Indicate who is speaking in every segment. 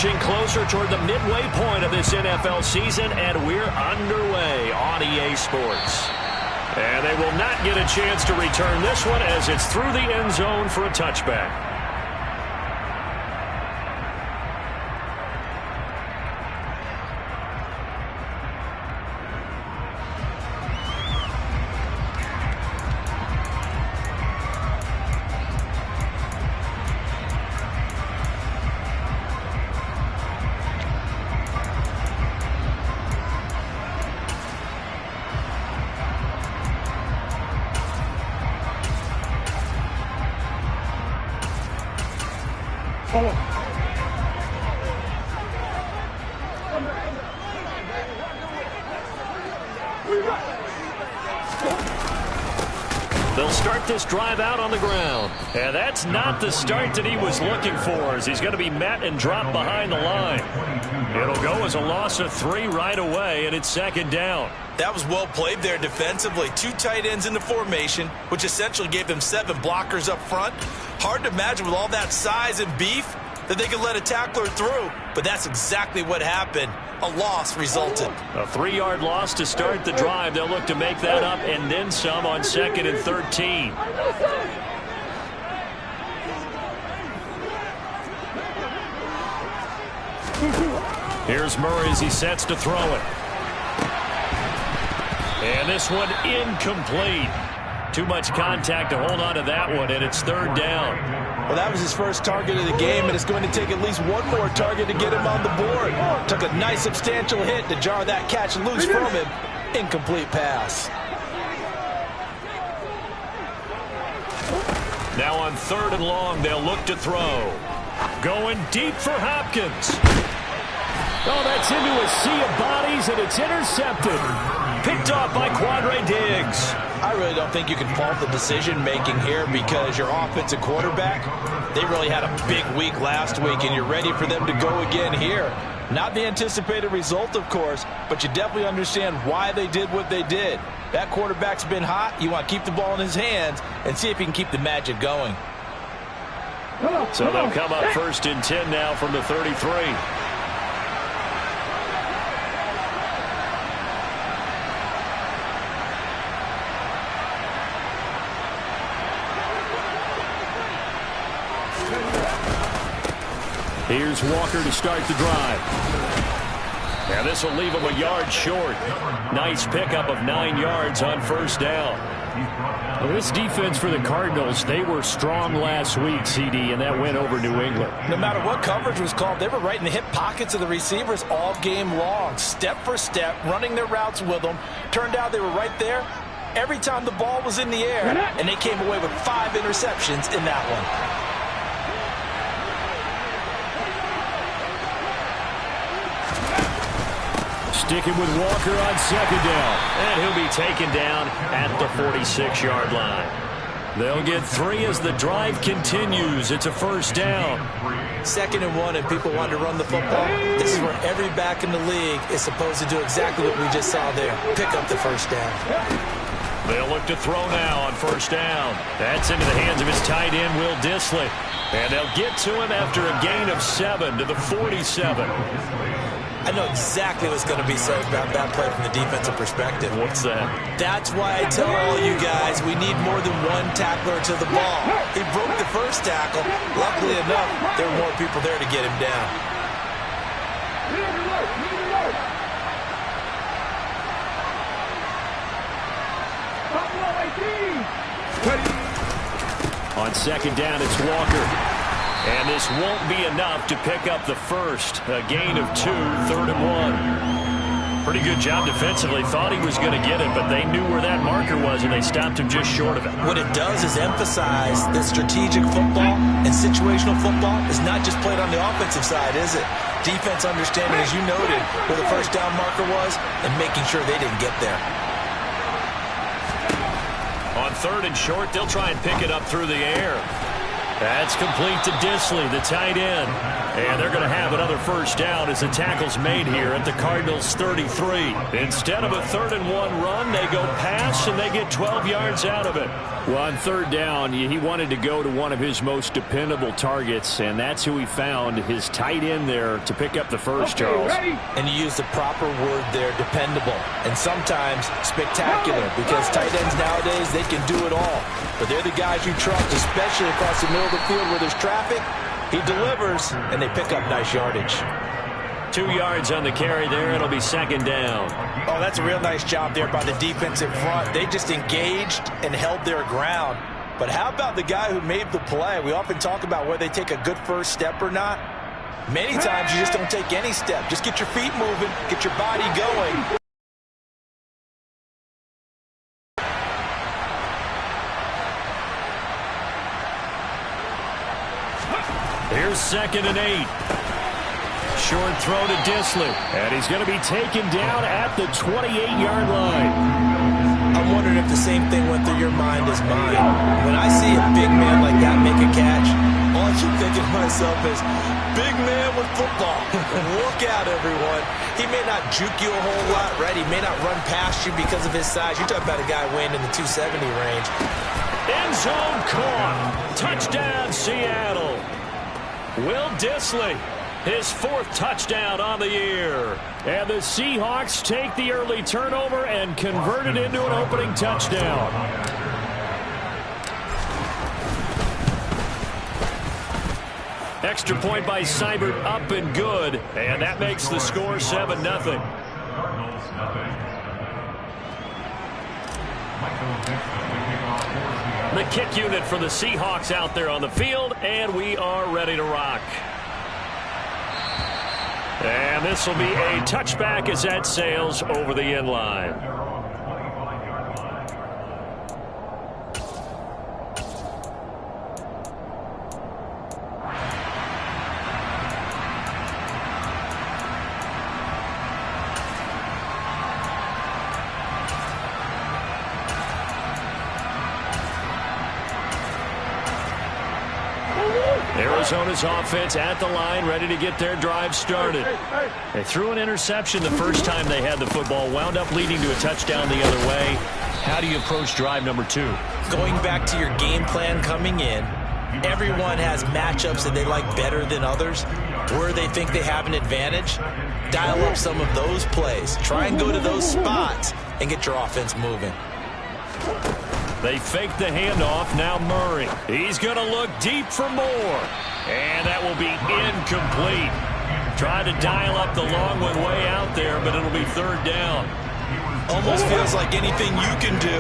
Speaker 1: inching closer toward the midway point of this NFL season, and we're underway on EA Sports. And they will not get a chance to return this one as it's through the end zone for a touchback. They'll start this drive out on the ground. And that's not the start that he was looking for, as he's going to be met and dropped behind the line. It'll go as a loss of 3 right away, and it's second down.
Speaker 2: That was well played there defensively. 2 tight ends in the formation, which essentially gave them 7 blockers up front. Hard to imagine with all that size and beef that they could let a tackler through, but that's exactly what happened. A loss resulted.
Speaker 1: A 3-yard loss to start the drive. They'll look to make that up and then some on 2nd and 13. Here's Murray as he sets to throw it. And this one incomplete. Too much contact to hold on to that one, and it's 3rd down.
Speaker 2: Well, that was his first target of the game, and it's going to take at least one more target to get him on the board. Took a nice substantial hit to jar that catch loose from him. Incomplete pass.
Speaker 1: Now on 3rd and long, they'll look to throw. Going deep for Hopkins. Oh, that's into a sea of bodies, and it's intercepted. Picked off by Quandre Diggs.
Speaker 2: I really don't think you can fault the decision-making here because your offensive quarterback, they really had a big week last week, and you're ready for them to go again here. Not the anticipated result, of course, but you definitely understand why they did what they did. That quarterback's been hot. You want to keep the ball in his hands and see if he can keep the magic going.
Speaker 1: So they'll come up 1st and 10 now from the 33. Here's Walker to start the drive. And this will leave him a yard short. Nice pickup of 9 yards on 1st down. Well, this defense for the Cardinals, they were strong last week, CD, and that went over New England.
Speaker 2: No matter what coverage was called, they were right in the hip pockets of the receivers all game long. Step for step, running their routes with them. Turned out they were right there every time the ball was in the air, and they came away with 5 interceptions in that one.
Speaker 1: Sticking with Walker on 2nd down. And he'll be taken down at the 46-yard line. They'll get 3 as the drive continues. It's a 1st down.
Speaker 2: 2nd and 1, and people want to run the football. This is where every back in the league is supposed to do exactly what we just saw there. Pick up the 1st down.
Speaker 1: They'll look to throw now on 1st down. That's into the hands of his tight end, Will Dissly. And they'll get to him after a gain of 7 to the 47.
Speaker 2: I know exactly what's going to be said about that play from the defensive perspective.
Speaker 1: What's that?
Speaker 2: That's why I tell all you guys we need more than one tackler to the ball. He broke the first tackle. Luckily enough, there were more people there to get him down.
Speaker 1: On 2nd down, it's Walker. And this won't be enough to pick up the first. A gain of 2, 3rd and 1. Pretty good job defensively. Thought he was going to get it, but they knew where that marker was, and they stopped him just short of it.
Speaker 2: What it does is emphasize that strategic football and situational football is not just played on the offensive side, is it? Defense understanding, as you noted, where the 1st down marker was and making sure they didn't get there.
Speaker 1: On 3rd and short, they'll try and pick it up through the air. That's complete to Dissly, the tight end. And they're going to have another first down as the tackle's made here at the Cardinals' 33. Instead of a 3rd-and-1 run, they go pass, and they get 12 yards out of it. Well, on 3rd down, he wanted to go to one of his most dependable targets, and that's who he found, his tight end there, to pick up the first, Charles.
Speaker 2: And you use the proper word there, dependable, and sometimes spectacular, because tight ends nowadays, they can do it all. But they're the guys you trust, especially across the middle of the field where there's traffic. He delivers, and they pick up nice yardage.
Speaker 1: 2 yards on the carry there. It'll be 2nd down.
Speaker 2: Oh, that's a real nice job there by the defensive front. They just engaged and held their ground. But how about the guy who made the play? We often talk about whether they take a good first step or not. Many times you just don't take any step. Just get your feet moving, get your body going.
Speaker 1: Here's 2nd and 8. Short throw to Disley. And he's going to be taken down at the 28-yard line.
Speaker 2: I'm wondering if the same thing went through your mind as mine. When I see a big man like that make a catch, all I keep thinking to myself is, big man with football. Look out, everyone. He may not juke you a whole lot, right? He may not run past you because of his size. You're talking about a guy weighing in the 270 range.
Speaker 1: End zone caught. Touchdown, Seattle. Will Disley, his 4th touchdown on the year. And the Seahawks take the early turnover and convert it into an opening touchdown. Extra point by Seibert, up and good. And that makes the score 7-0. The kick unit for the Seahawks out there on the field, and we are ready to rock. And this will be a touchback as that sails over the end line. Arizona's offense at the line, ready to get their drive started. They threw an interception the first time they had the football, wound up leading to a touchdown the other way. How do you approach drive number 2?
Speaker 2: Going back to your game plan coming in, everyone has matchups that they like better than others. Where they think they have an advantage, dial up some of those plays. Try and go to those spots and get your offense moving.
Speaker 1: They fake the handoff. Now Murray. He's going to look deep for more. And that will be incomplete. Trying to dial up the long one way out there, but it'll be 3rd down.
Speaker 2: Almost feels like anything you can do,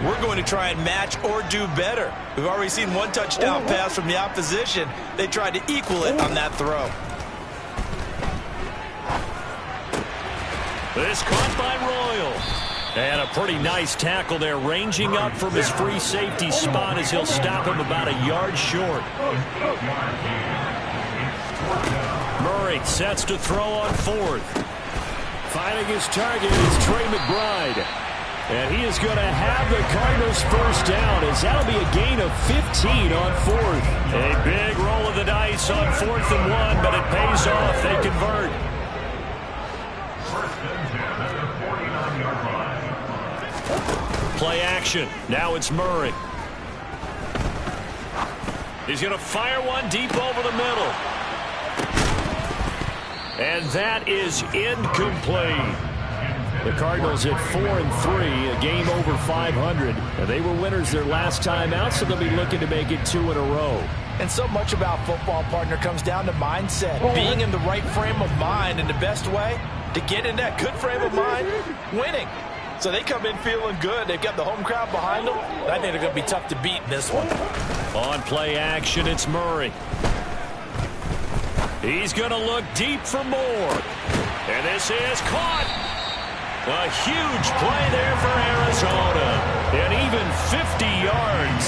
Speaker 2: we're going to try and match or do better. We've already seen one touchdown pass from the opposition. They tried to equal it on that throw.
Speaker 1: This caught by Royal. And a pretty nice tackle there, ranging up from his free safety spot as he'll stop him about a yard short. Murray sets to throw on 4th. Finding his target is Trey McBride. And he is going to have the Cardinals first down, as that'll be a gain of 15 on 4th. A big roll of the dice on 4th and 1, but it pays off. They convert. Play action. Now it's Murray. He's going to fire one deep over the middle. And that is incomplete. The Cardinals at 4-3, a game over 500. And they were winners their last time out, so they'll be looking to make it 2 in a row.
Speaker 2: And so much about football, partner, comes down to mindset. Being in the right frame of mind, and the best way to get in that good frame of mind, winning. So they come in feeling good. They've got the home crowd behind them. I think they're going to be tough to beat in this one.
Speaker 1: On play action, it's Murray. He's going to look deep for more. And this is caught. A huge play there for Arizona. And even 50 yards.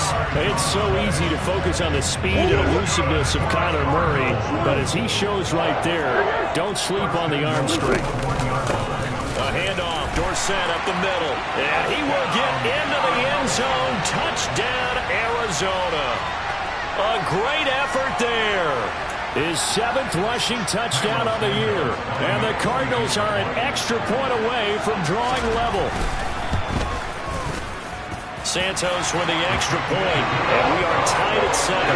Speaker 1: It's so easy to focus on the speed and elusiveness of Kyler Murray. But as he shows right there, don't sleep on the arm strength. A handoff, Dorsett up the middle. And he will get into the end zone. Touchdown, Arizona. A great effort there. His 7th rushing touchdown on the year. And the Cardinals are an extra point away from drawing level. Santos with the extra point, and we are tied at 7.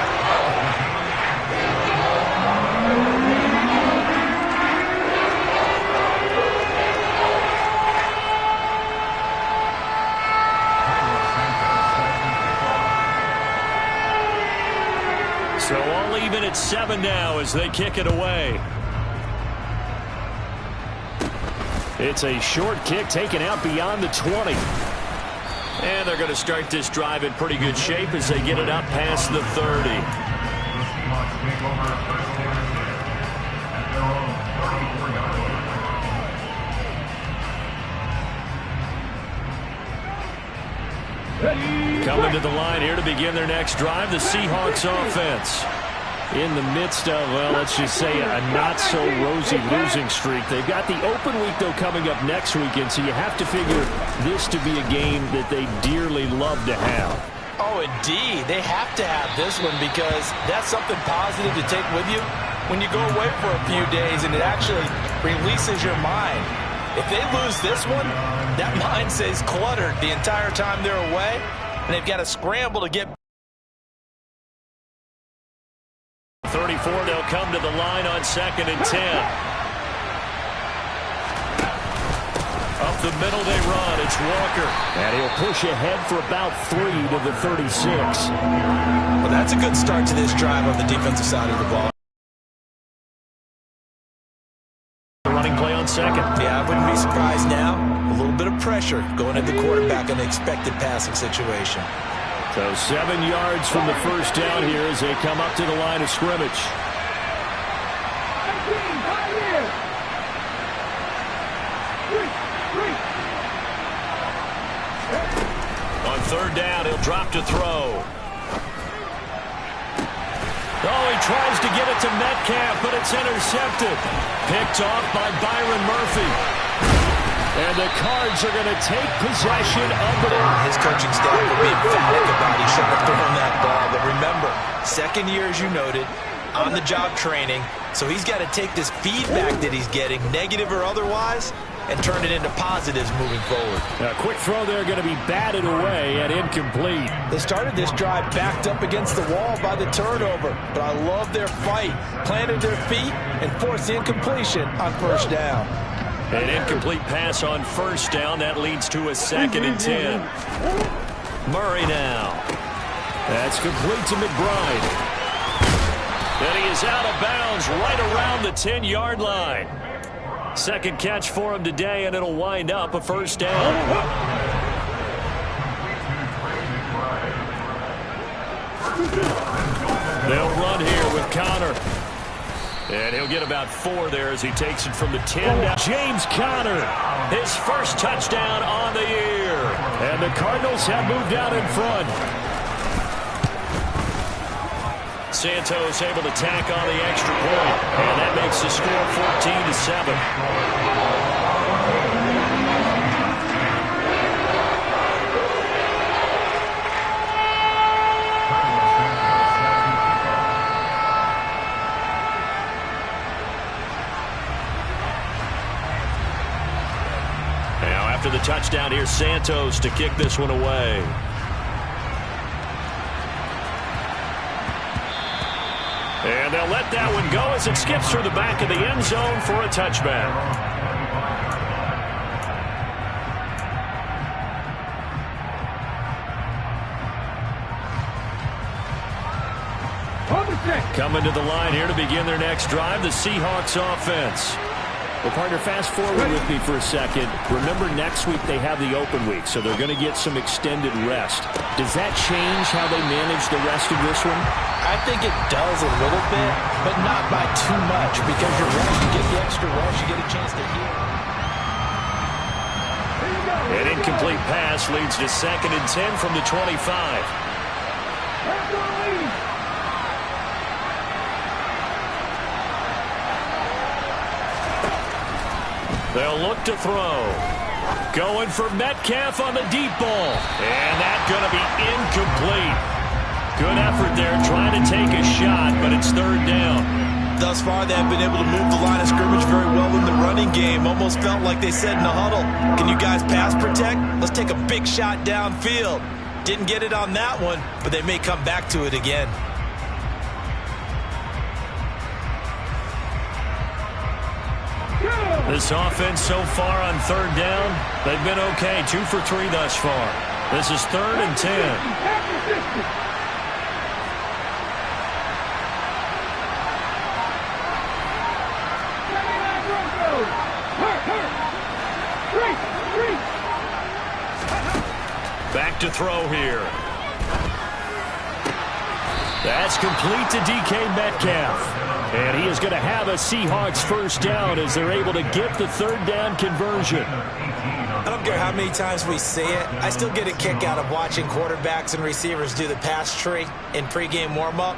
Speaker 1: So all even at 7 now as they kick it away. It's a short kick taken out beyond the 20. And they're going to start this drive in pretty good shape as they get it up past the 30. Coming to the line here to begin their next drive, the Seahawks offense. In the midst of, well, let's just say a not-so-rosy losing streak. They've got the open week, though, coming up next weekend, so you have to figure this to be a game that they dearly love to have.
Speaker 2: Oh, indeed. They have to have this one because that's something positive to take with you when you go away for a few days, and it actually releases your mind. If they lose this one, that mind stays cluttered the entire time they're away, and they've got to scramble to get
Speaker 1: 34, they'll come to the line on 2nd and 10. Up the middle they run. It's Walker. And he'll push ahead for about 3 to the 36.
Speaker 2: Well, that's a good start to this drive on the defensive side of the ball.
Speaker 1: Running play on 2nd.
Speaker 2: Yeah, I wouldn't be surprised now. A little bit of pressure going at the quarterback in an expected passing situation.
Speaker 1: So 7 yards from the first down here as they come up to the line of scrimmage. On 3rd down, he'll drop to throw. Oh, he tries to get it to Metcalf, but it's intercepted. Picked off by Byron Murphy. And the Cards are going to take possession of the ball.
Speaker 2: His coaching staff will be emphatic about he shouldn't have thrown that ball. But remember, 2nd year, as you noted, on-the-job training. So he's got to take this feedback that he's getting, negative or otherwise, and turn it into positives moving forward.
Speaker 1: A quick throw there going to be batted away and incomplete.
Speaker 2: They started this drive backed up against the wall by the turnover, but I love their fight. Planted their feet and forced the incompletion on 1st down.
Speaker 1: An incomplete pass on 1st down. That leads to a 2nd and 10. Murray now. That's complete to McBride. And he is out of bounds right around the 10-yard line. 2nd catch for him today, and it'll wind up a 1st down. They'll run here with Connor. And he'll get about 4 there as he takes it from the 10 down. James Conner, his first touchdown on the year. And the Cardinals have moved out in front. Santos able to tack on the extra point. And that makes the score 14-7. After the touchdown, here's Santos to kick this one away. And they'll let that one go as it skips through the back of the end zone for a touchback. Coming to the line here to begin their next drive, the Seahawks offense. Well, partner, fast forward with me for a second. Remember, next week they have the open week, so they're going to get some extended rest. Does that change how they manage the rest of this one?
Speaker 2: I think it does a little bit, but not by too much, because you're right. You get the extra rest, you get a chance to heal.
Speaker 1: An incomplete pass leads to 2nd and 10 from the 25. They'll look to throw. Going for Metcalf on the deep ball. And that's going to be incomplete. Good effort there trying to take a shot, but it's 3rd down.
Speaker 2: Thus far, they have been able to move the line of scrimmage very well in the running game. Almost felt like they said in the huddle, can you guys pass protect? Let's take a big shot downfield. Didn't get it on that one, but they may come back to it again.
Speaker 1: This offense so far on third down, they've been okay. 2 for 3 thus far. This is 3rd and 10. Back to throw here. That's complete to DK Metcalf. And he is going to have a Seahawks first down as they're able to get the third down conversion.
Speaker 3: I don't care how many times we see it. I still get a kick out of watching quarterbacks and receivers do the pass tree in pregame warm-up.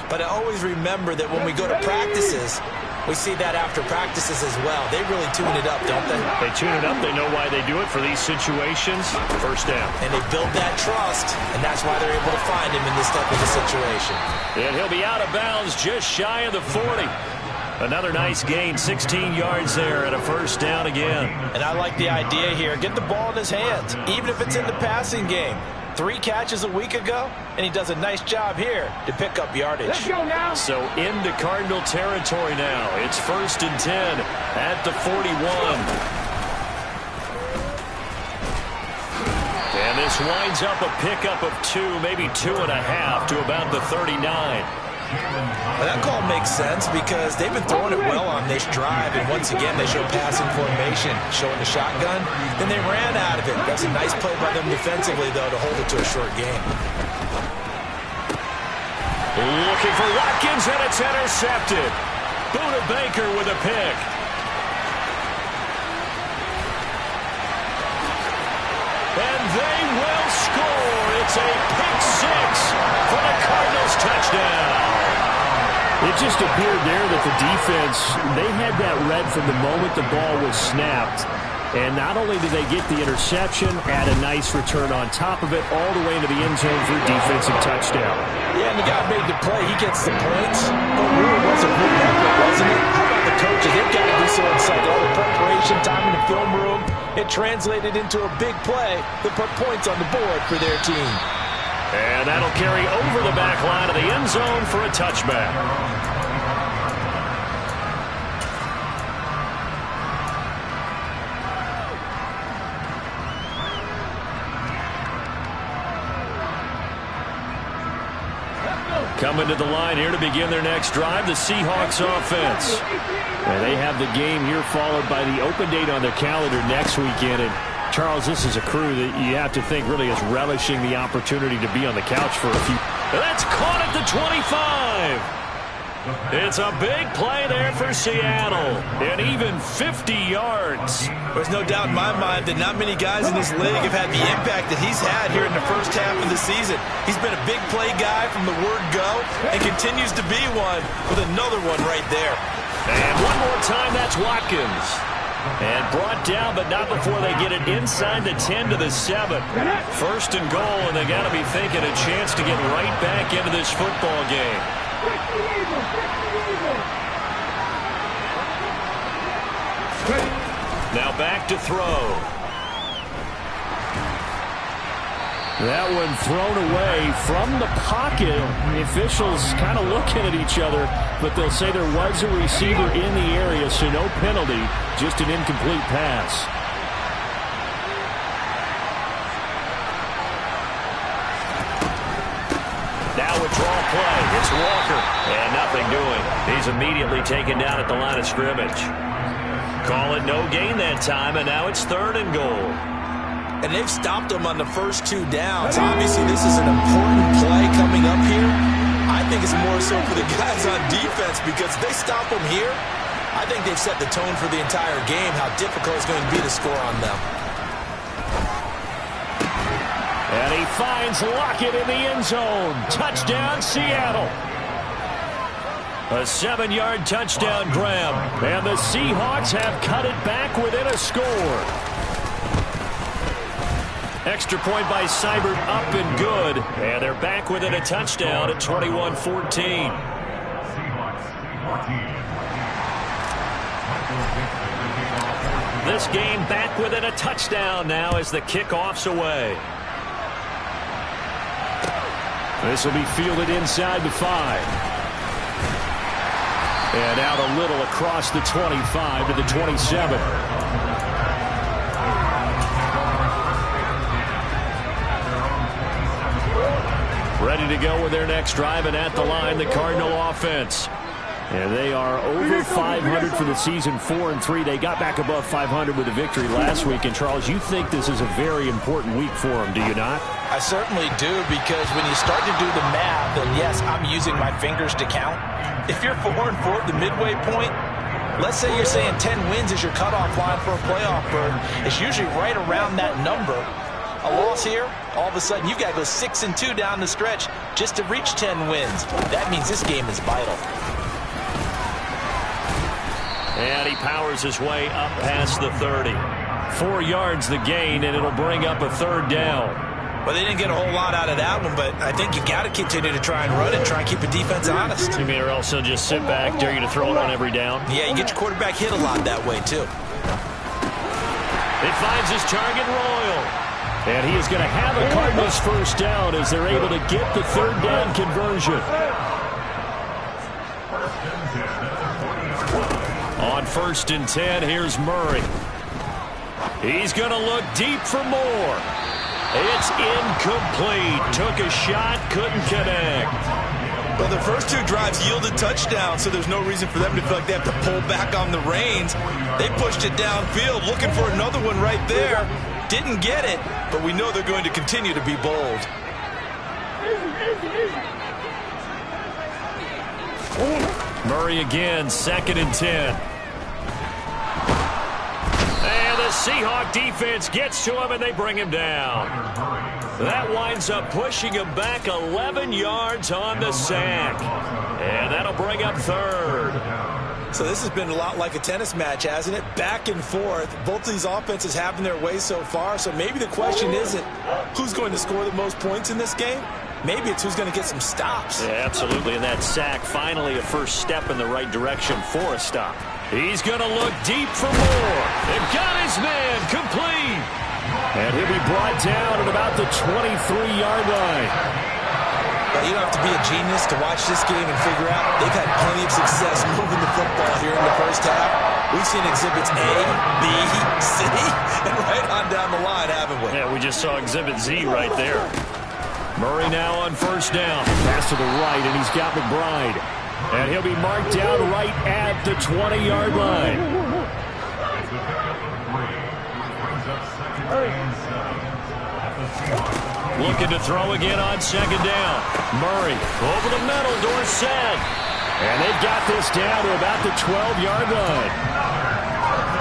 Speaker 3: But I always remember that when we go to practices, we see that after practices as well. They really tune it up, don't they?
Speaker 1: They tune it up. They know why they do it for these situations. First down.
Speaker 3: And they build that trust, and that's why they're able to find him in this type of a situation.
Speaker 1: And he'll be out of bounds just shy of the 40. Another nice gain, 16 yards there and a first down again.
Speaker 2: And I like the idea here. Get the ball in his hands, even if it's in the passing game. 3 catches a week ago, and he does a nice job here to pick up yardage.
Speaker 1: Let's go now. So into Cardinal territory now. It's 1st and 10 at the 41. And this winds up a pickup of 2, maybe 2.5 to about the 39.
Speaker 2: Well, that call makes sense because they've been throwing it well on this drive, and once again they show passing formation, showing the shotgun. Then they ran out of it. That's a nice play by them defensively, though, to hold it to a short game.
Speaker 1: Looking for Watkins, and it's intercepted. Buda Baker with a pick. And they will score. It's a pick 6 for the Cardinals touchdown. It just appeared there that the defense, they had that read from the moment the ball was snapped. And not only did they get the interception, add a nice return on top of it, all the way into the end zone for a defensive touchdown.
Speaker 2: Yeah, and the guy made the play. He gets the points. But really was a good effort, wasn't it? How about the coaches? They've got to do so inside all the preparation time in the film room. It translated into a big play that put points on the board for their team.
Speaker 1: And that'll carry over the back line of the end zone for a touchback. Coming to the line here to begin their next drive, the Seahawks offense. And they have the game here followed by the open date on their calendar next weekend. And Charles, this is a crew that you have to think really is relishing the opportunity to be on the couch for a few. That's caught at the 25. It's a big play there for Seattle. And even 50 yards.
Speaker 2: There's no doubt in my mind that not many guys in this league have had the impact that he's had here in the first half of the season. He's been a big play guy from the word go and continues to be one with another one right there.
Speaker 1: And one more time, that's Watkins. And brought down, but not before they get it inside the 10 to the 7. 1st and goal, and they got to be thinking a chance to get right back into this football game. Now back to throw. That one thrown away from the pocket. The officials kind of looking at each other, but they'll say there was a receiver in the area, so no penalty, just an incomplete pass. Now a draw play. It's Walker, and nothing doing. He's immediately taken down at the line of scrimmage. Call it no gain that time, and now it's 3rd and goal.
Speaker 2: And they've stopped them on the first 2 downs. Obviously, this is an important play coming up here. I think it's more so for the guys on defense because if they stop them here, I think they've set the tone for the entire game, how difficult it's going to be to score on them.
Speaker 1: And he finds Lockett in the end zone. Touchdown, Seattle. A 7-yard touchdown grab. And the Seahawks have cut it back within a score. Extra point by Seibert up and good. And they're back within a touchdown at 21-14. This game back within a touchdown now as the kickoff's away. This will be fielded inside the 5. And out a little across the 25 to the 27. Ready to go with their next drive, and at the line, the Cardinal offense. And they are over 500 for the season, 4-3. They got back above 500 with a victory last week. And, Charles, you think this is a very important week for them, do you not?
Speaker 2: I certainly do, because when you start to do the math, and yes, I'm using my fingers to count. If you're 4-4 at the midway point, let's say you're saying 10 wins is your cutoff line for a playoff berth. It's usually right around that number. A loss here, all of a sudden you've got to go 6-2 down the stretch just to reach 10 wins. That means this game is vital.
Speaker 1: And he powers his way up past the 30. 4 yards the gain, and it'll bring up a 3rd down.
Speaker 3: Well, they didn't get a whole lot out of that one, but I think you got to continue to try and run it, try and keep the defense honest.
Speaker 1: You mean, or also just sit back, dare you to throw it on every down?
Speaker 3: Yeah, you get your quarterback hit a lot that way, too.
Speaker 1: It finds his target, Royal. And he is going to have a Cardinals first down as they're able to get the 3rd down conversion. On 1st and 10, here's Murray. He's going to look deep for more. It's incomplete. Took a shot, couldn't connect.
Speaker 3: Well, the first 2 drives yielded touchdowns, so there's no reason for them to feel like they have to pull back on the reins. They pushed it downfield, looking for another one right there. Didn't get it, but we know they're going to continue to be bold.
Speaker 1: Murray again, 2nd and 10. And the Seahawks defense gets to him, and they bring him down. That winds up pushing him back 11 yards on the sack. And that'll bring up 3rd.
Speaker 3: So this has been a lot like a tennis match, hasn't it? Back and forth. Both of these offenses having their way so far. So maybe the question isn't who's going to score the most points in this game. Maybe it's who's going to get some stops.
Speaker 1: Yeah, absolutely. And that sack, finally a first step in the right direction for a stop. He's going to look deep for more. They've got his man complete. And he'll be brought down at about the 23-yard line.
Speaker 3: But you don't have to be a genius to watch this game and figure out they've had plenty of success moving the football here in the first half. We've seen exhibits A, B, C, and right on down the line, haven't we?
Speaker 1: Yeah, we just saw exhibit Z right there. Murray now on 1st down. Pass to the right, and he's got McBride. And he'll be marked down right at the 20-yard line. Looking to throw again on 2nd down. Murray over the middle, Dorsett. And they've got this down to about the 12-yard line.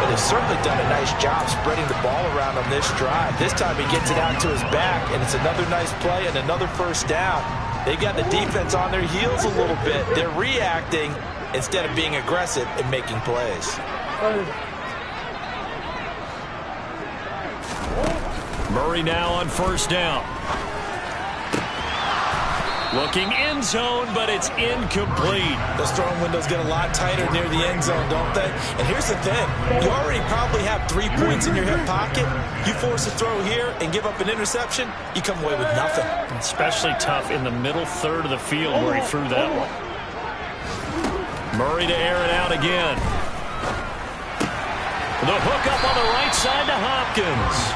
Speaker 2: But they've certainly done a nice job spreading the ball around on this drive. This time he gets it out to his back, and it's another nice play and another first down. They've got the defense on their heels a little bit. They're reacting instead of being aggressive and making plays.
Speaker 1: Murray now on 1st down. Looking end zone, but it's incomplete.
Speaker 3: Those throwing windows get a lot tighter near the end zone, don't they? And here's the thing. You already probably have 3 points in your hip pocket. You force a throw here and give up an interception, you come away with nothing.
Speaker 1: Especially tough in the middle 3rd of the field where he threw that one. Murray to air it out again. The hook up on the right side to Hopkins.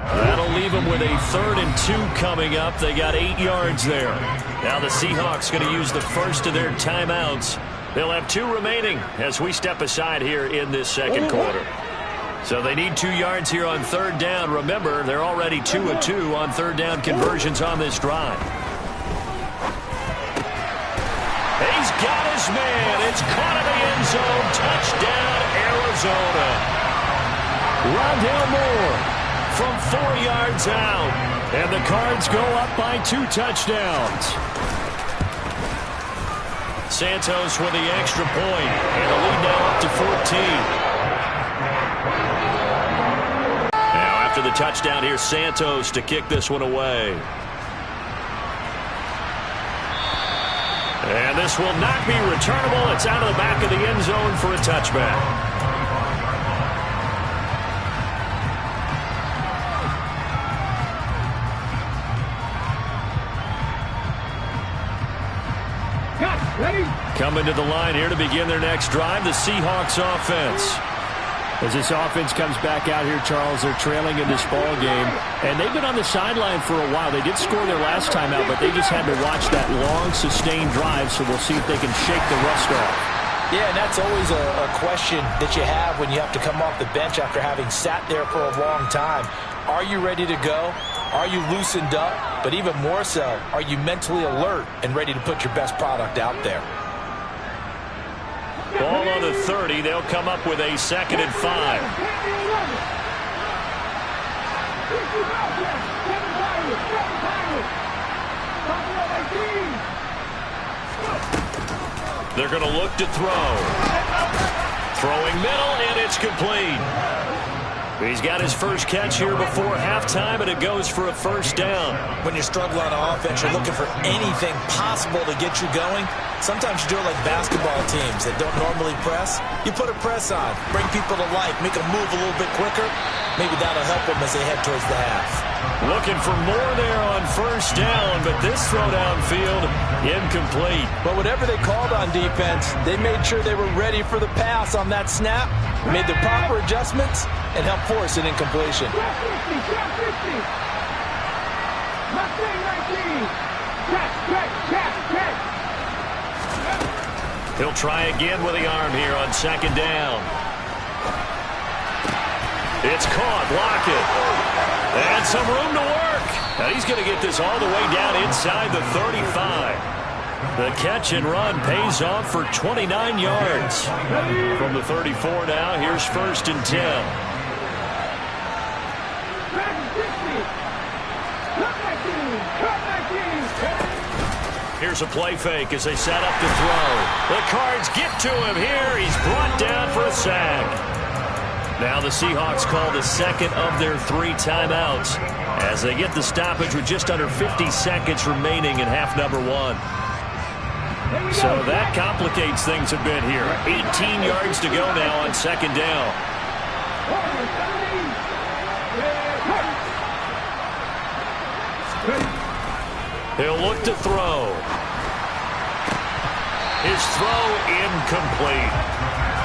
Speaker 1: That'll leave them with a 3rd and 2 coming up. They got 8 yards there. Now the Seahawks going to use the first of their timeouts. They'll have 2 remaining as we step aside here in this 2nd quarter. So they need 2 yards here on 3rd down. Remember, they're already 2 of 2 on 3rd down conversions on this drive. He's got his man. It's caught in the end zone. Touchdown, Arizona. Rondale Moore from 4 yards out. And the Cards go up by 2 touchdowns. Santos with the extra point. And the lead now up to 14. Now after the touchdown, here's Santos to kick this one away. And This will not be returnable. It's out of the back of the end zone for a touchback. Coming to the line here to begin their next drive, the Seahawks offense. As this offense comes back out here, Charles, they're trailing in this ball game, and they've been on the sideline for a while. They did score their last time out, but they just had to watch that long, sustained drive, so we'll see if they can shake the rust off.
Speaker 3: Yeah, and that's always a question that you have when you have to come off the bench after having sat there for a long time. Are you ready to go? Are you loosened up? But even more so, are you mentally alert and ready to put your best product out there?
Speaker 1: Ball on the 30. They'll come up with a 2nd and 5. They're going to look to throw. Throwing middle, and it's complete. He's got his first catch here before halftime, and it goes for a first down.
Speaker 3: When you struggle on offense, you're looking for anything possible to get you going. Sometimes you do it like basketball teams that don't normally press. You put a press on, bring people to life, make them move a little bit quicker. Maybe that'll help them as they head towards the half.
Speaker 1: Looking for more there on first down, but this throw downfield, incomplete.
Speaker 2: But whatever they called on defense, they made sure they were ready for the pass on that snap, made the proper adjustments, and helped force an incompletion.
Speaker 1: He'll try again with the arm here on 2nd down. It's caught. Block it. And some room to work. Now he's going to get this all the way down inside the 35. The catch and run pays off for 29 yards. From the 34 now, here's 1st and 10. Here's a play fake as they set up to throw. The Cards get to him here. He's brought down for a sack. Now the Seahawks call the 2nd of their 3 timeouts as they get the stoppage with just under 50 seconds remaining in half number 1. So that complicates things a bit here. 18 yards to go now on 2nd down. He'll look to throw. His throw incomplete.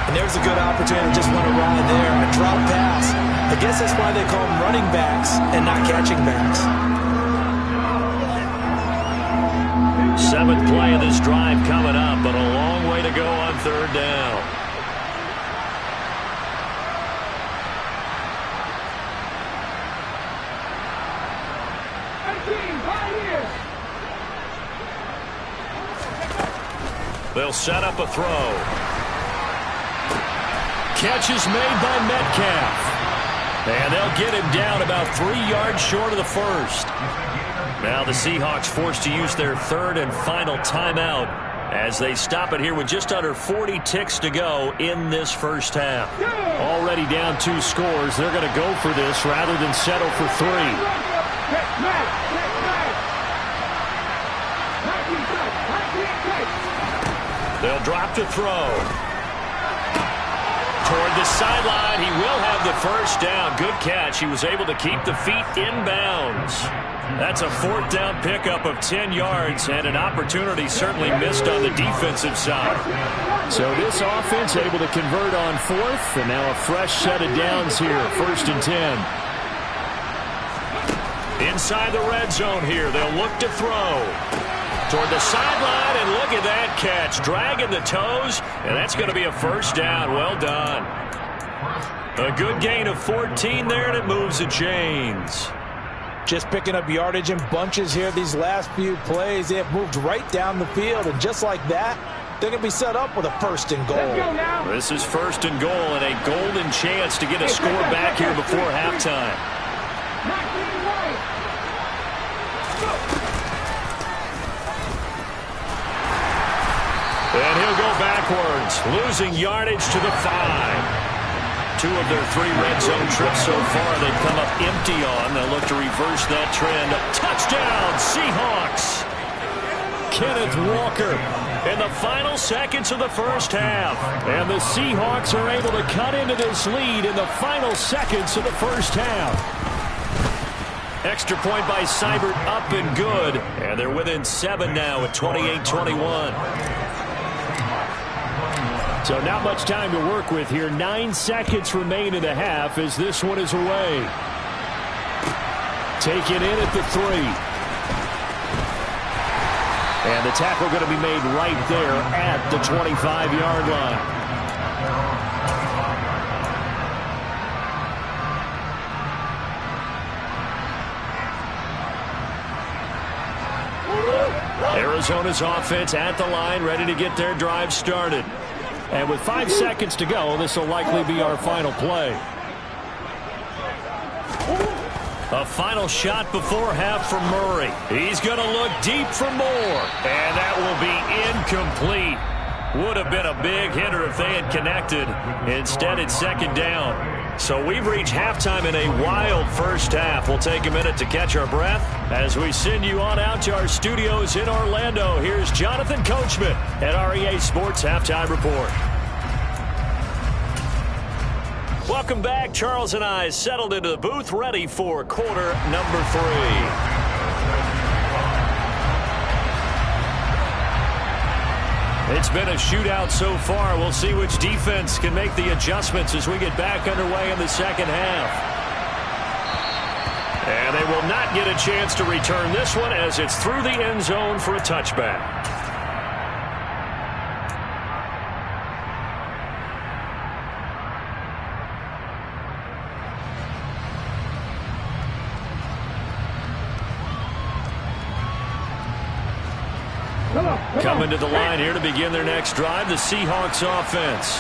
Speaker 3: And there's a good opportunity to just want to ride there. A drop pass. I guess that's why they call them running backs and not catching backs.
Speaker 1: 7th play of this drive coming up, but a long way to go on 3rd down. They'll set up a throw. Catch is made by Metcalf. And they'll get him down about 3 yards short of the first. Now the Seahawks forced to use their 3rd and final timeout as they stop it here with just under 40 ticks to go in this first half. Already down 2 scores. They're going to go for this rather than settle for 3. They'll drop to throw. Toward the sideline, he will have the first down. Good catch. He was able to keep the feet inbounds. That's a 4th down pickup of 10 yards and an opportunity certainly missed on the defensive side. So this offense able to convert on 4th, and now a fresh set of downs here, 1st and 10. Inside the red zone here, they'll look to throw. Toward the sideline, and look at that catch. Dragging the toes, and that's going to be a first down. Well done. A good gain of 14 there, and it moves the chains.
Speaker 3: Just picking up yardage in bunches here these last few plays. They have moved right down the field, and just like that, they're going to be set up with a 1st and goal.
Speaker 1: This is 1st and goal, and a golden chance to get a score back here before halftime. And he'll go backwards, losing yardage to the 5. 2 of their 3 red zone trips so far they've come up empty on. They'll look to reverse that trend. Touchdown, Seahawks! Kenneth Walker in the final seconds of the first half. And the Seahawks are able to cut into this lead in the final seconds of the first half. Extra point by Seibert, up and good. And they're within 7 now at 28-21. So not much time to work with here. 9 seconds remain in the half as this one is away. Taken in at the 3. And the tackle going to be made right there at the 25-yard line. Arizona's offense at the line, ready to get their drive started. And with 5 seconds to go, this will likely be our final play. A final shot before half from Murray. He's going to look deep for more. And that will be incomplete. Would have been a big hitter if they had connected. Instead, it's second down. So we've reached halftime in a wild first half. We'll take a minute to catch our breath as we send you on out to our studios in Orlando. Here's Jonathan Coachman at REA Sports Halftime Report. Welcome back. Charles and I settled into the booth, ready for quarter number 3. It's been a shootout so far. We'll see which defense can make the adjustments as we get back underway in the second half. And they will not get a chance to return this one as it's through the end zone for a touchback. Coming to the line here to begin their next drive, the Seahawks offense.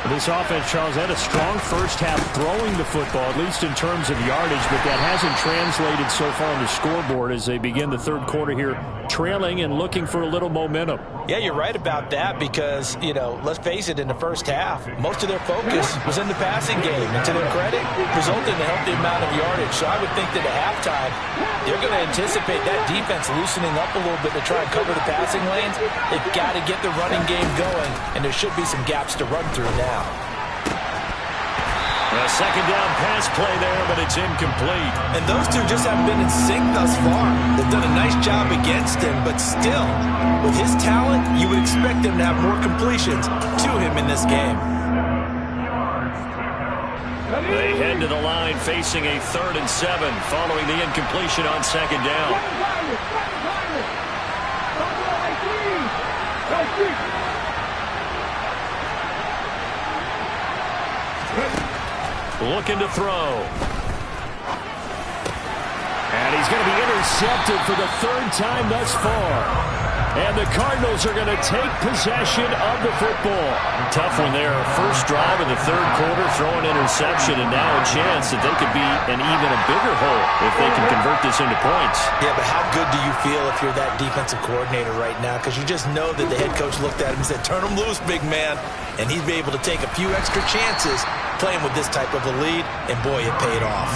Speaker 4: This offense, Charles, had a strong first half throwing the football, at least in terms of yardage, but that hasn't translated so far on the scoreboard as they begin the third quarter here, trailing and looking for a little momentum.
Speaker 3: Yeah, you're right about that because, you know, let's face it, in the first half, most of their focus was in the passing game. And to their credit, resulted in a healthy amount of yardage. So I would think that at halftime, they're going to anticipate that defense loosening up a little bit to try and cover the passing lanes. They've got to get the running game going, and there should be some gaps to run through now.
Speaker 1: A second down pass play there, but it's incomplete.
Speaker 3: And those two just haven't been in sync thus far. They've done a nice job against him, but still, with his talent, you would expect him to have more completions to him in this game.
Speaker 1: They head to the line facing a 3rd and 7 following the incompletion on second down. Looking to throw. And he's going to be intercepted for the 3rd time thus far. And the Cardinals are going to take possession of the football. Tough one there. First drive of the 3rd quarter, throwing interception, and now a chance that they could be in even a bigger hole if they can convert this into points.
Speaker 3: Yeah, but how good do you feel if you're that defensive coordinator right now? Because you just know that the head coach looked at him and said, turn him loose, big man. And he'd be able to take a few extra chances playing with this type of a lead, and boy, it paid off.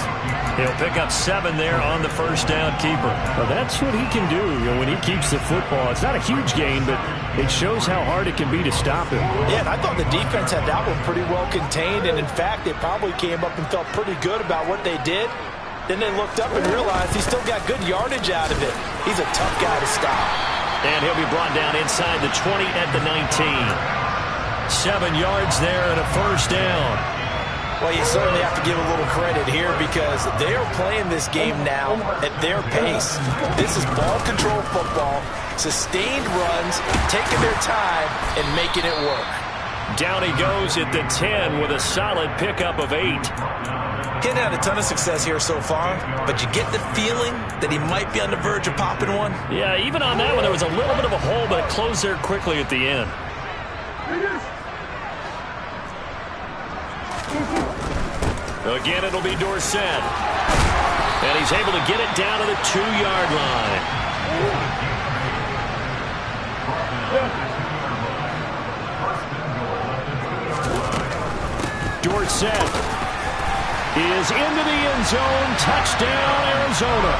Speaker 1: He'll pick up 7 there on the first down keeper.
Speaker 4: Well, that's what he can do, when he keeps the football. It's not a huge gain, but it shows how hard it can be to stop him.
Speaker 3: Yeah, and I thought the defense had that one pretty well contained, and in fact, they probably came up and felt pretty good about what they did. Then they looked up and realized he still got good yardage out of it. He's a tough guy to stop.
Speaker 1: And he'll be brought down inside the 20 at the 19. 7 yards there and a first down.
Speaker 3: Well, you certainly have to give a little credit here because they are playing this game now at their pace. This is ball control football, sustained runs, taking their time, and making it work.
Speaker 1: Down he goes at the 10 with a solid pickup of 8.
Speaker 3: He's had a ton of success here so far, but you get the feeling that he might be on the verge of popping one.
Speaker 1: Yeah, even on that one, there was a little bit of a hole, but it closed there quickly at the end. Again, it'll be Dorsett. And he's able to get it down to the 2-yard line. Dorsett is into the end zone. Touchdown, Arizona.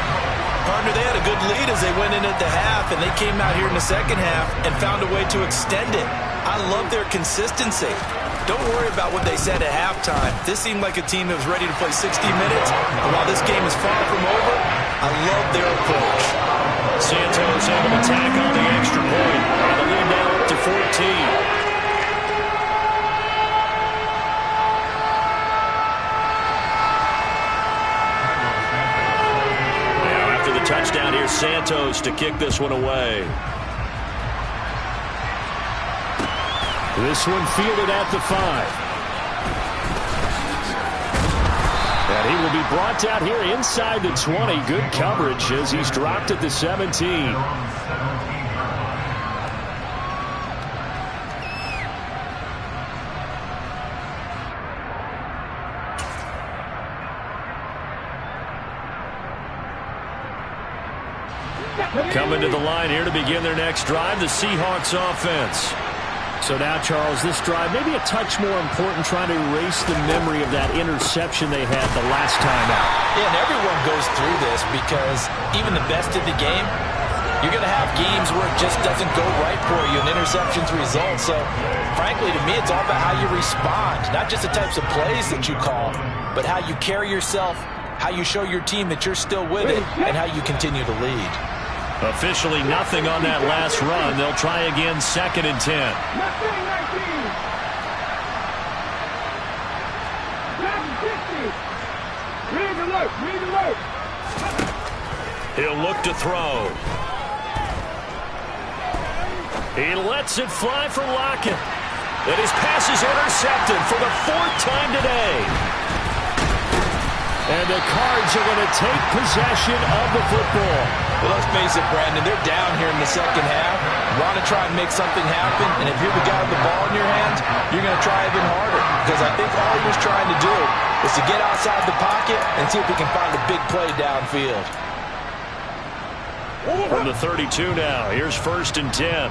Speaker 3: Partner, they had a good lead as they went in at the half, and they came out here in the second half and found a way to extend it. I love their consistency. Don't worry about what they said at halftime. This seemed like a team that was ready to play 60 minutes. And while this game is far from over, I love their approach.
Speaker 1: Santos able to tack on the extra point. And the lead now up to 14. Touchdown here, Santos to kick this one away.
Speaker 4: This one fielded at the 5. And he will be brought down here inside the 20. Good coverage as he's dropped at the 17.
Speaker 1: Coming to the line here to begin their next drive, the Seahawks offense.
Speaker 4: So now, Charles, this drive maybe a touch more important, trying to erase the memory of that interception they had the last time out.
Speaker 3: Yeah, and everyone goes through this because even the best of the game, you're going to have games where it just doesn't go right for you, and interceptions result. So, frankly, to me, it's all about how you respond, not just the types of plays that you call, but how you carry yourself, how you show your team that you're still with it, and how you continue to lead.
Speaker 1: Officially nothing on that last run. They'll try again, 2nd and 10. He'll look to throw. He lets it fly for Lockett. And his pass is intercepted for the 4th time today.
Speaker 4: And the Cards are going to take possession of the football.
Speaker 3: Well, let's face it, Brandon, they're down here in the second half. Want to try and make something happen, and if you're the guy with the ball in your hands, you're going to try even harder. Because I think all he was trying to do is to get outside the pocket and see if he can find a big play downfield.
Speaker 1: From the 32 now, here's 1st and 10.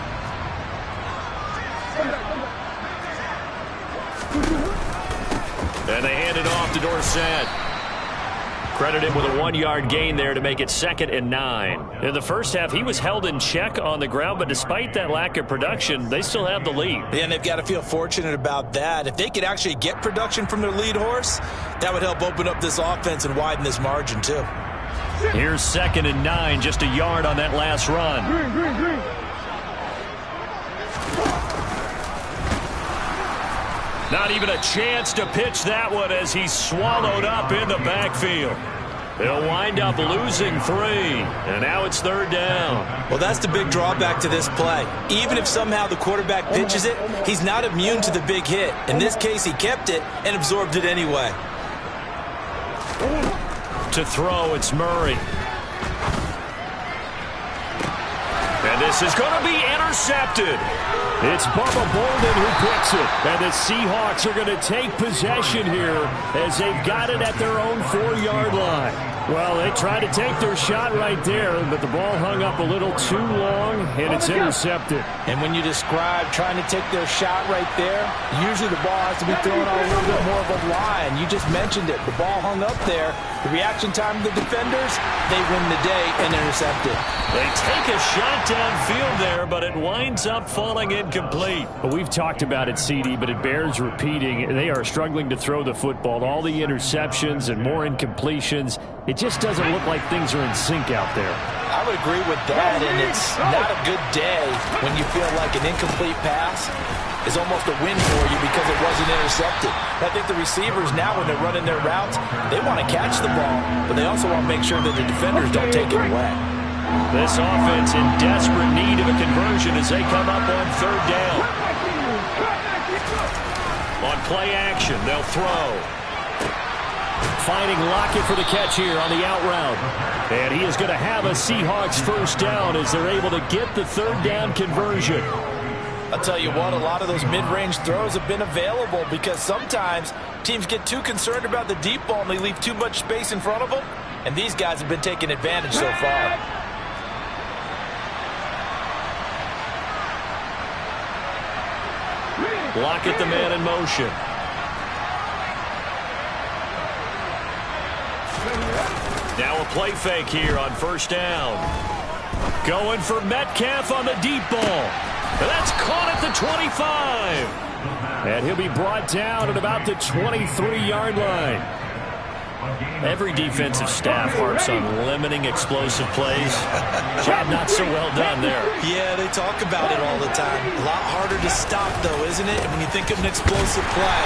Speaker 1: And they hand it off to Dorsett. Credit him with a 1-yard gain there to make it 2nd and 9. In the first half, he was held in check on the ground, but despite that lack of production, they still have the lead.
Speaker 3: Yeah, and they've got to feel fortunate about that. If they could actually get production from their lead horse, that would help open up this offense and widen this margin, too.
Speaker 1: Here's 2nd and 9, just a yard on that last run. Not even a chance to pitch that one as he's swallowed up in the backfield. They'll wind up losing 3, and now it's 3rd down.
Speaker 3: Well, that's the big drawback to this play. Even if somehow the quarterback pitches it, he's not immune to the big hit. In this case, he kept it and absorbed it anyway.
Speaker 1: To throw, it's Murray. And this is going to be intercepted.
Speaker 4: It's Bubba Bolden who picks it. And the Seahawks are going to take possession here as they've got it at their own 4-yard line. Well, they tried to take their shot right there, but the ball hung up a little too long, and it's intercepted.
Speaker 3: And when you describe trying to take their shot right there, usually the ball has to be thrown on a little bit more of a line. You just mentioned it. The ball hung up there. The reaction time of the defenders, they win the day and intercept it.
Speaker 1: They take a shot downfield there, but it winds up falling incomplete.
Speaker 4: Well, we've talked about it, CD, but it bears repeating. They are struggling to throw the football. All the interceptions and more incompletions. It just doesn't look like things are in sync out there.
Speaker 3: I would agree with that, and it's not a good day when you feel like an incomplete pass is almost a win for you because it wasn't intercepted. I think the receivers now, when they're running their routes, they want to catch the ball, but they also want to make sure that the defenders don't take it away.
Speaker 1: This offense in desperate need of a conversion as they come up on 3rd down. On play action, they'll throw. Finding Lockett for the catch here on the out route. And he is going to have a Seahawks 1st down as they're able to get the 3rd down conversion.
Speaker 3: I'll tell you what, a lot of those mid-range throws have been available because sometimes teams get too concerned about the deep ball and they leave too much space in front of them. And these guys have been taking advantage so far.
Speaker 1: Lockett, the man in motion. Now a play fake here on first down. Going for Metcalf on the deep ball. That's caught at the 25. And he'll be brought down at about the 23-yard line. Every defensive staff harps on limiting explosive plays. Job not so well done there.
Speaker 3: Yeah, they talk about it all the time. A lot harder to stop, though, isn't it? And when you think of an explosive play,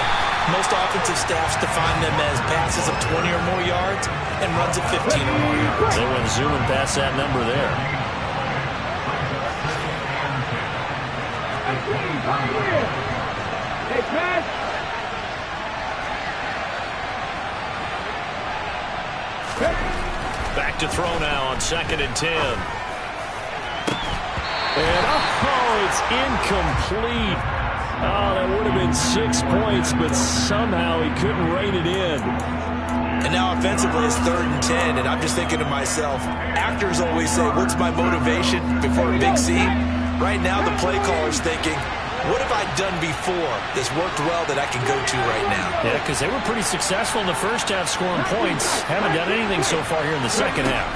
Speaker 3: most offensive staffs define them as passes of 20 or more yards and runs of 15 or more yards.
Speaker 1: They went zooming past that number there. Back to throw now on 2nd and 10. And, it's incomplete. Oh, that would have been 6 points, but somehow he couldn't rein it in.
Speaker 3: And now offensively it's 3rd and 10, and I'm just thinking to myself, actors always say, what's my motivation before a big scene? Right now the play caller's thinking, what have I done before that's worked well that I can go to right now?
Speaker 1: Yeah, because they were pretty successful in the first half scoring points. Haven't done anything so far here in the second half.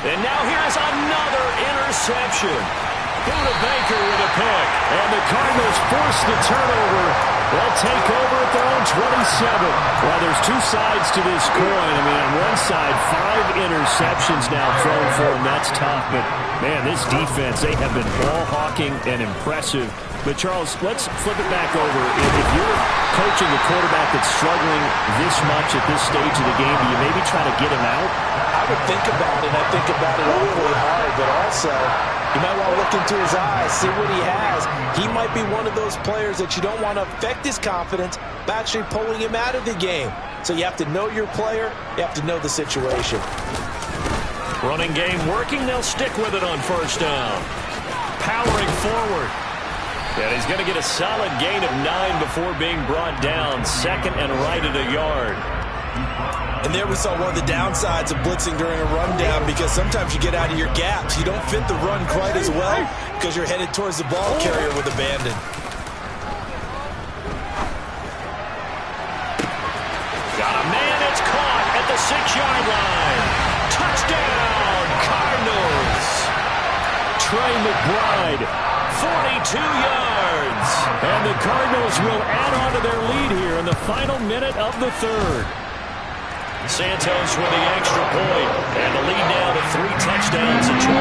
Speaker 1: And now here's another interception. Buda Baker with a pick. And the Cardinals force the turnover. They'll take over at their own 27. Well, there's two sides to this coin. I mean, on one side, 5 interceptions now thrown for them. That's tough. But, man, this defense, they have been ball-hawking and impressive. But, Charles, let's flip it back over. If you're coaching a quarterback that's struggling this much at this stage of the game, do you maybe try to get him out?
Speaker 2: I would think about it. I think about it awfully hard, but also you might want to look into his eyes, see what he has. He might be one of those players that you don't want to affect his confidence by actually pulling him out of the game. So you have to know your player. You have to know the situation.
Speaker 1: Running game working. They'll stick with it on first down. Powering forward. And he's going to get a solid gain of 9 before being brought down. 2nd and right at a yard.
Speaker 3: And there we saw one of the downsides of blitzing during a rundown, because sometimes you get out of your gaps. You don't fit the run quite as well because you're headed towards the ball carrier with abandon.
Speaker 1: Got a man. It's caught at the 6-yard line. Touchdown, Cardinals. Trey McBride, 42 yards. And the Cardinals will add on to their lead here in the final minute of the 3rd. Santos with the extra point, and the lead now to 3 touchdowns at 21.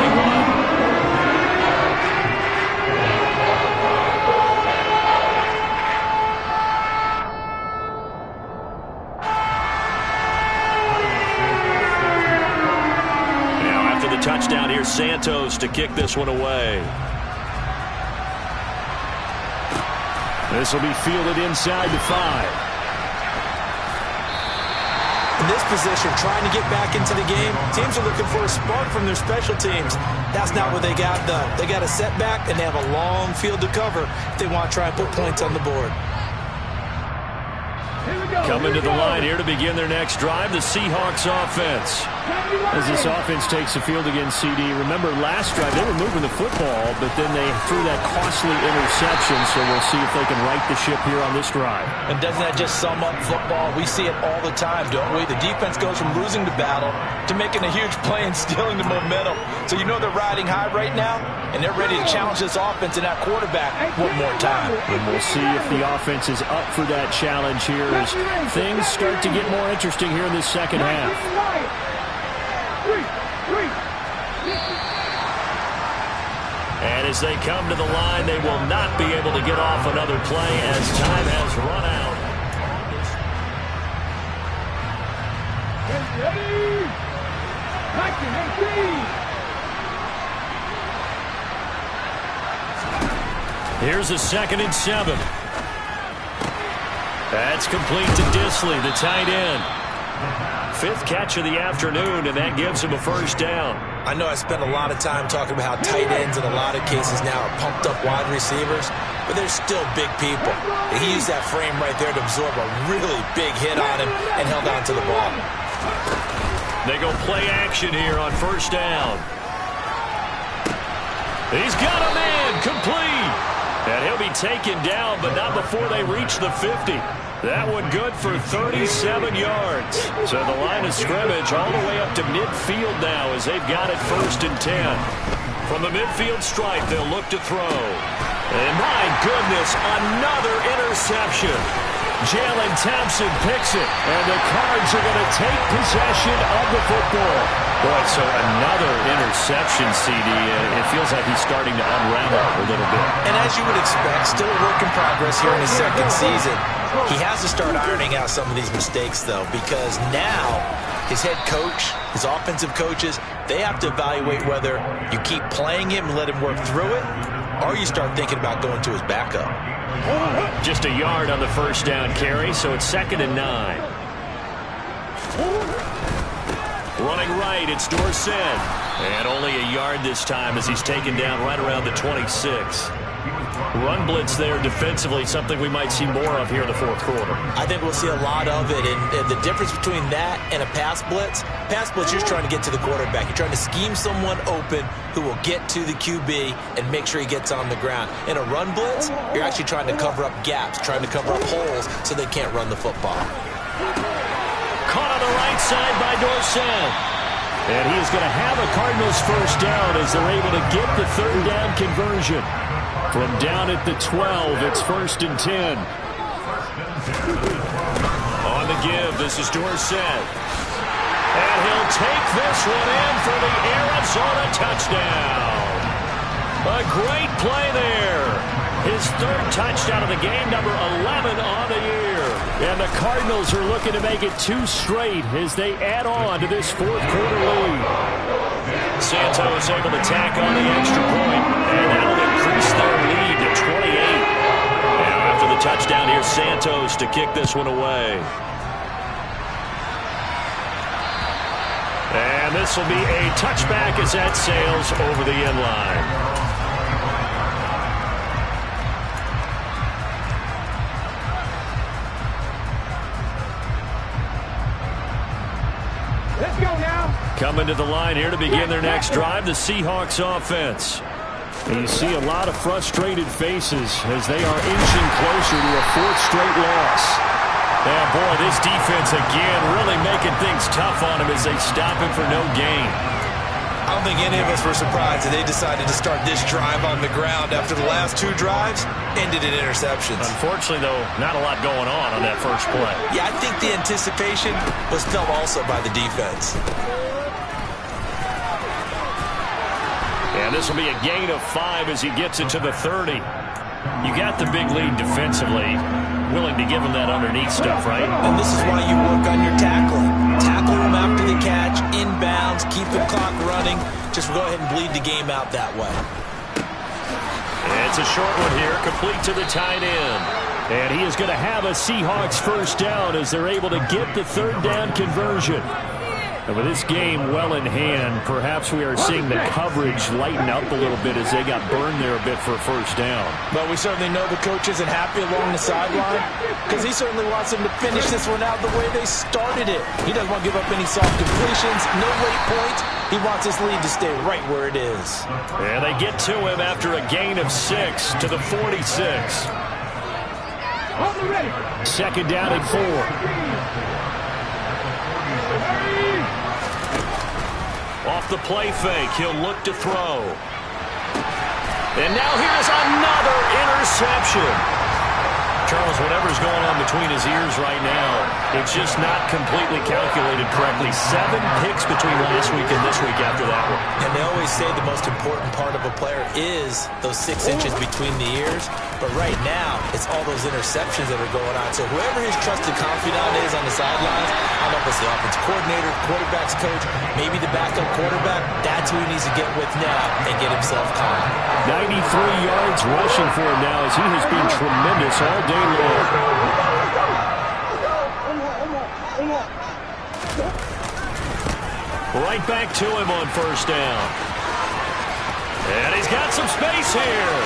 Speaker 1: Now after the touchdown, here's Santos to kick this one away. This will be fielded inside the 5.
Speaker 3: In this position, trying to get back into the game, teams are looking for a spark from their special teams. That's not what they got, though. They got a setback, and they have a long field to cover if they want to try and put points on the board.
Speaker 1: Coming to the line here to begin their next drive, the Seahawks offense.
Speaker 4: As this offense takes the field against CD, remember last drive they were moving the football, but then they threw that costly interception, so we'll see if they can right the ship here on this drive.
Speaker 2: And doesn't that just sum up football? We see it all the time, don't we? The defense goes from losing the battle to making a huge play and stealing the momentum. So you know they're riding high right now, and they're ready to challenge this offense and that quarterback one more time.
Speaker 4: And we'll see if the offense is up for that challenge here as things start to get more interesting here in this second half.
Speaker 1: And as they come to the line, they will not be able to get off another play as time has run out. Here's a 2nd and 7. That's complete to Disley, the tight end. 5th catch of the afternoon, and that gives him a first down.
Speaker 3: I know I spend a lot of time talking about how tight ends in a lot of cases now are pumped up wide receivers, but they're still big people. And he used that frame right there to absorb a really big hit on him and held on to the ball.
Speaker 1: They go play action here on first down. He's got a man, complete. And he'll be taken down, but not before they reach the 50. That one good for 37 yards. So the line of scrimmage all the way up to midfield now as they've got it 1st and 10. From the midfield stripe, they'll look to throw. And my goodness, another interception. Jalen Thompson picks it, and the Cards are going to take possession of the football. Boy, so another interception, CD. It feels like he's starting to unravel a little bit.
Speaker 3: And as you would expect, still a work in progress here in his 2nd season. He has to start ironing out some of these mistakes, though, because now his head coach, his offensive coaches, they have to evaluate whether you keep playing him and let him work through it, or you start thinking about going to his backup.
Speaker 1: Just a yard on the 1st down carry, so it's 2nd and 9. Running right, it's Dorsett. And only a yard this time as he's taken down right around the 26. Run blitz there defensively, something we might see more of here in the 4th quarter.
Speaker 3: I think we'll see a lot of it, and the difference between that and a pass blitz, you're trying to get to the quarterback. You're trying to scheme someone open who will get to the QB and make sure he gets on the ground. In a run blitz, you're actually trying to cover up gaps, trying to cover up holes so they can't run the football.
Speaker 1: Caught on the right side by Dorsett. And he is going to have a Cardinals 1st down as they're able to get the 3rd down conversion. From down at the 12, it's 1st and 10. On the give, this is Dorsett. And he'll take this one in for the Arizona touchdown. A great play there. His 3rd touchdown of the game, number 11 on the year. And the Cardinals are looking to make it 2 straight as they add on to this 4th quarter lead. Santos able to tack on the extra point, and that'll increase their lead to 28. Now after the touchdown, here's Santos to kick this one away. And this will be a touchback as that sails over the end line.
Speaker 5: Let's go now.
Speaker 1: Coming to the line here to begin their next drive, the Seahawks offense. And you see a lot of frustrated faces as they are inching closer to a 4th straight loss. Yeah, boy, this defense again really making things tough on him as they stop him for no gain.
Speaker 3: I don't think any of us were surprised that they decided to start this drive on the ground after the last 2 drives ended in interceptions.
Speaker 1: Unfortunately, though, not a lot going on that first play.
Speaker 3: Yeah, I think the anticipation was felt also by the defense.
Speaker 1: And this will be a gain of 5 as he gets it to the 30. You got the big lead defensively. Willing to give him that underneath stuff, right?
Speaker 3: And this is why you work on your tackling. Tackle him after the catch, inbounds, keep the clock running. Just go ahead and bleed the game out that way.
Speaker 1: It's a short one here, complete to the tight end. And he is going to have a Seahawks 1st down as they're able to get the 3rd down conversion. And with this game well in hand, perhaps we are seeing the coverage lighten up a little bit as they got burned there a bit for a 1st down.
Speaker 3: But we certainly know the coach isn't happy along the sideline because he certainly wants them to finish this one out the way they started it. He doesn't want to give up any soft completions, no late points. He wants his lead to stay right where it is.
Speaker 1: And they get to him after a gain of 6 to the 46. 2nd down and 4. Off the play fake, he'll look to throw. And now here's another interception. Charles, whatever's going on between his ears right now, it's just not completely calculated correctly. 7 picks between last week and this week after that one.
Speaker 3: And they always say the most important part of a player is those 6 inches between the ears. But right now, it's all those interceptions that are going on. So whoever his trusted confidant is on the sidelines, I don't know if it's the offensive coordinator, quarterback's coach, maybe the backup quarterback, that's who he needs to get with now and get himself calm.
Speaker 1: 93 yards rushing for him now as he has been tremendous all day long. Right back to him on 1st down. And he's got some space here.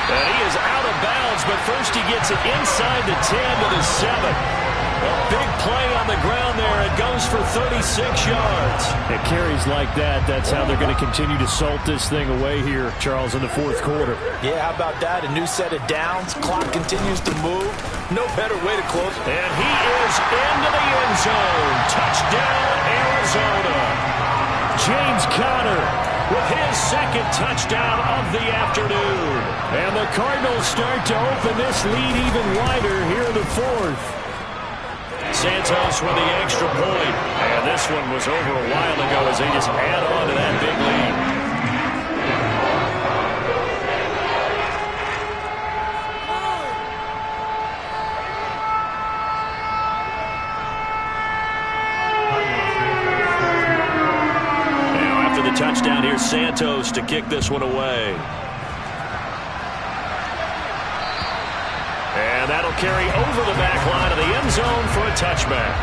Speaker 1: And he is out of bounds, but first he gets it inside the 10 to the 7. A big play on the ground there. It goes for for 36 yards.
Speaker 4: It carries like that. That's how they're going to continue to salt this thing away here, Charles, in the fourth quarter.
Speaker 2: Yeah, how about that? A new set of downs. Clock continues to move. No better way to close.
Speaker 1: And he is into the end zone. Touchdown, Arizona. James Conner with his second touchdown of the afternoon. And the Cardinals start to open this lead even wider here in the fourth. Santos with the extra point. And this one was over a while ago as they just add on to that big lead. Now after the touchdown, here's Santos to kick this one away. And that'll carry over the back line of the end zone for a touchback.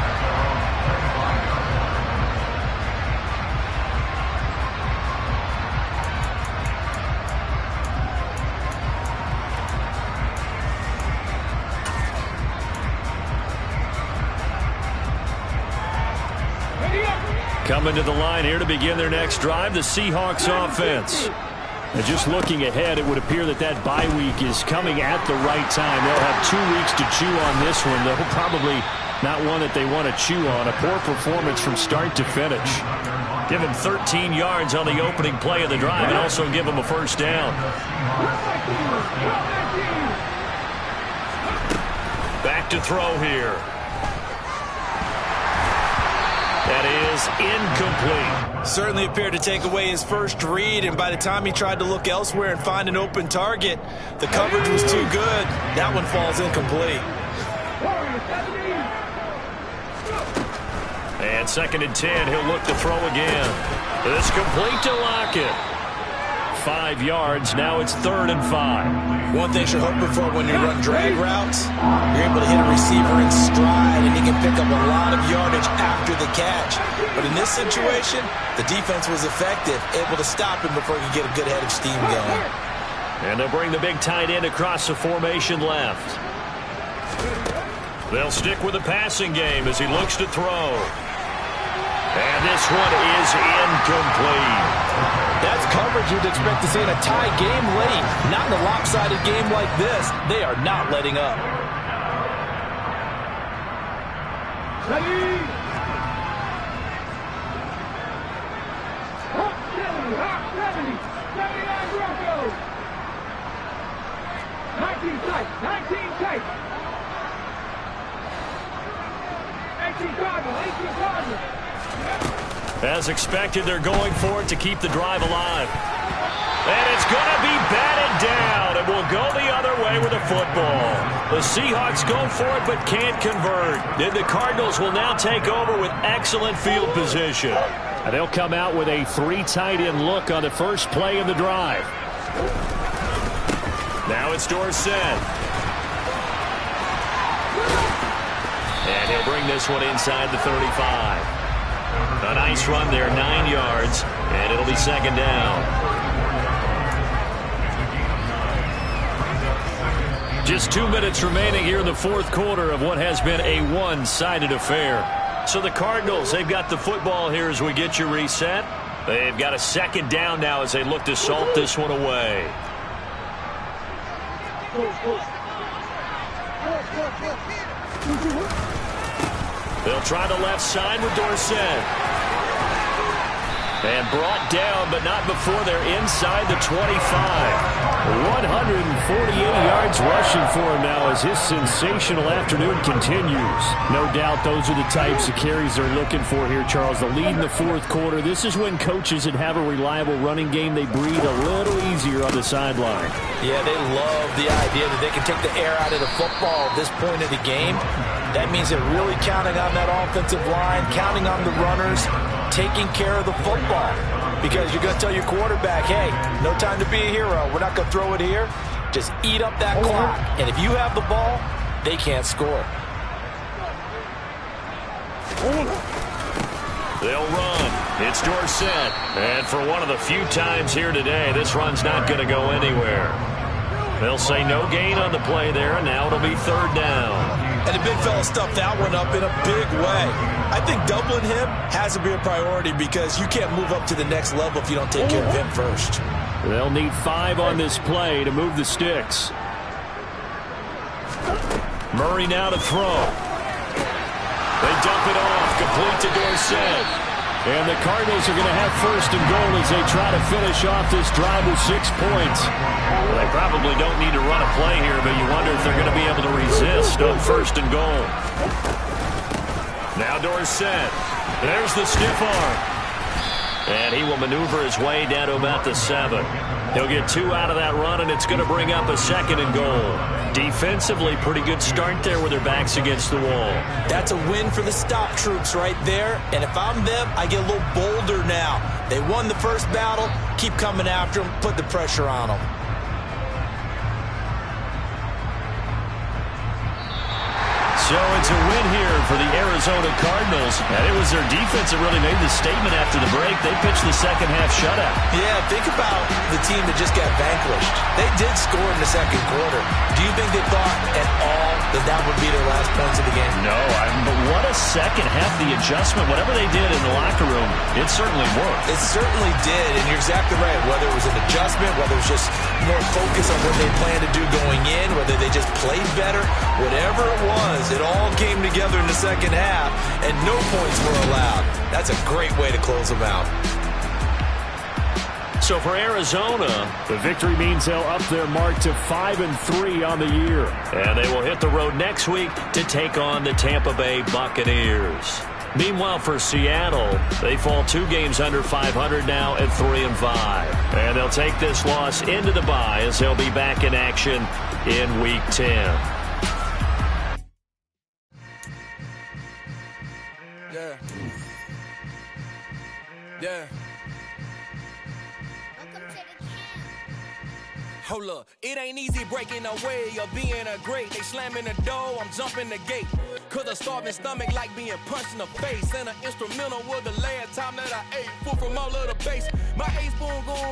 Speaker 1: Coming to the line here to begin their next drive, the Seahawks offense. And just looking ahead, it would appear that that bye week is coming at the right time. They'll have 2 weeks to chew on this one, though probably not one that they want to chew on. A poor performance from start to finish. Give him 13 yards on the opening play of the drive and also give him a first down. Back to throw here. That is incomplete.
Speaker 2: Certainly appeared to take away his first read, and by the time he tried to look elsewhere and find an open target, the coverage was too good. That one falls incomplete.
Speaker 1: And 2nd and 10, he'll look to throw again. It's complete to Lockett. 5 yards, now it's 3rd and 5.
Speaker 2: One thing you're hoping for when you run drag routes, you're able to hit a receiver in stride, and he can pick up a lot of yardage after the catch. But in this situation, the defense was effective, able to stop him before he could get a good head of steam going.
Speaker 1: And they'll bring the big tight end across the formation left. They'll stick with the passing game as he looks to throw. And this one is incomplete.
Speaker 2: That's coverage you'd expect to see in a tie game late. Not in a lopsided game like this. They are not letting up.
Speaker 1: As expected, they're going for it to keep the drive alive. And it's going to be batted down. It will go the other way with the football. The Seahawks go for it but can't convert. And the Cardinals will now take over with excellent field position.
Speaker 4: And they'll come out with a 3 tight end look on the first play of the drive.
Speaker 1: Now it's Dorsett. And he'll bring this one inside the 35. A nice run there, 9 yards, and it'll be 2nd down. Just 2 minutes remaining here in the fourth quarter of what has been a one-sided affair. So the Cardinals, they've got the football here as we get you reset. They've got a 2nd down now as they look to salt this one away. They'll try the left side with Dorsett. And brought down, but not before they're inside the 25.
Speaker 4: 148 yards rushing for him now as his sensational afternoon continues. No doubt those are the types of carries they're looking for here, Charles. The lead in the fourth quarter. This is when coaches that have a reliable running game, they breathe a little easier on the sideline.
Speaker 2: Yeah, they love the idea that they can take the air out of the football at this point of the game. That means they're really counting on that offensive line, counting on the runners, taking care of the football. Because you're going to tell your quarterback, hey, no time to be a hero. We're not going to throw it here. Just eat up that clock. And if you have the ball, they can't score.
Speaker 1: They'll run. It's Dorsett. And for one of the few times here today, this run's not going to go anywhere. They'll say no gain on the play there, and now it'll be 3rd down.
Speaker 2: And the big fella stuffed that one up in a big way. I think doubling him has to be a priority because you can't move up to the next level if you don't take care of him first.
Speaker 4: They'll need 5 on this play to move the sticks.
Speaker 1: Murray now to throw. They dump it off, complete to Dorsett. And the Cardinals are going to have first and goal as they try to finish off this drive with 6 points. Well, they probably don't need to run a play here, but you wonder if they're going to be able to resist on first and goal. Now Dorsett. There's the stiff arm. And he will maneuver his way down to about the 7. He'll get 2 out of that run, and it's going to bring up a second and goal. Defensively, pretty good start there with their backs against the wall.
Speaker 3: That's a win for the stop troops right there. And if I'm them, I get a little bolder now. They won the first battle. Keep coming after them. Put the pressure on them.
Speaker 1: So it's a win here for the Arizona Cardinals. And it was their defense that really made the statement after the break. They pitched the second half shutout.
Speaker 3: Yeah, think about the team that just got vanquished. They did score in the second quarter. Do you think they thought at all that that would be their last points of the game?
Speaker 1: No, but what a second half. The adjustment, whatever they did in the locker room, it certainly worked.
Speaker 3: It certainly did, and you're exactly right. Whether it was an adjustment, whether it was just more focus on what they planned to do going in, whether they just played better, whatever it was, it all came together in the second half, and no points were allowed. That's a great way to close them out.
Speaker 1: So for Arizona,
Speaker 4: the victory means they'll up their mark to 5-3 on the year.
Speaker 1: And they will hit the road next week to take on the Tampa Bay Buccaneers. Meanwhile, for Seattle, they fall 2 games under 500 now at 3-5. And they'll take this loss into the bye as they'll be back in action in Week 10.
Speaker 3: Yeah. Yeah.
Speaker 5: Hold up, it ain't easy breaking away or being a great. They slamming the door, I'm jumping the gate. Cause a starving stomach like being punched in the face. And an instrumental was the last time that I ate. Food from all of the base. My A-spoon going